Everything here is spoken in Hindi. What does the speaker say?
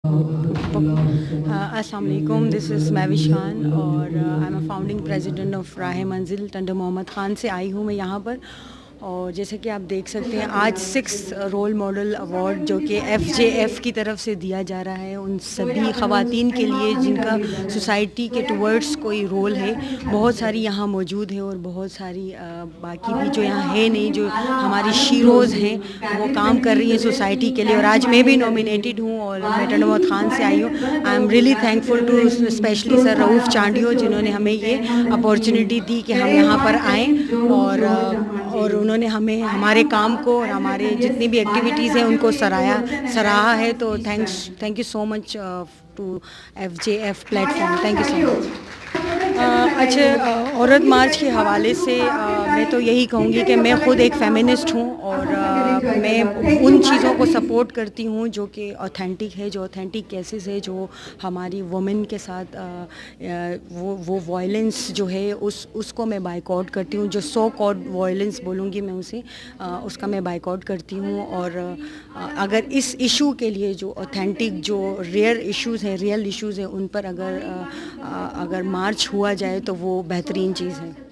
अस्सलाम वालेकुम, दिस इज़ महविश खान और I am a founding president of राह मंजिल टंडे मोहम्मद ख़ान से आई हूँ मैं यहाँ पर। और जैसे कि आप देख सकते हैं आज 6 रोल मॉडल अवार्ड जो कि FJF की तरफ से दिया जा रहा है उन सभी ख़वातीन के लिए जिनका सोसाइटी के टुवर्ड्स कोई रोल है। बहुत सारी यहाँ मौजूद है और बहुत सारी बाकी भी जो यहाँ है नहीं, जो हमारी शीरोज़ हैं वो काम कर रही हैं सोसाइटी के लिए। और आज मैं भी नॉमिनेटेड हूँ और मैं टंडे मोहम्मद ख़ान से आई हूँ। I am really thankful to specially sir Rauf Chandio जिन्होंने हमें ये अपॉर्चुनिटी दी कि हम यहाँ पर आएँ और उन्होंने हमें हमारे काम को और हमारे जितनी भी एक्टिविटीज़ हैं उनको सराहा है। तो thank you so much to FJF platform. Thank you so much. अच्छा, औरत मार्च के हवाले से मैं तो यही कहूँगी कि मैं ख़ुद एक फ़ेमिनिस्ट हूँ और मैं उन चीज़ों को सपोर्ट करती हूँ जो कि ऑथेंटिक है, जो ऑथेंटिक केसेस है, जो हमारी वुमेन के साथ वो वायलेंस जो है उसको मैं बायकॉट करती हूँ। जो सो कॉल्ड वायलेंस बोलूँगी मैं उसे, उसका मैं बायकॉट करती हूँ। और अगर इस इशू के लिए जो ऑथेंटिक जो रियल इश्यूज़ हैं उन पर अगर मार्च हुआ जाए तो वो बेहतरीन चीज़ है।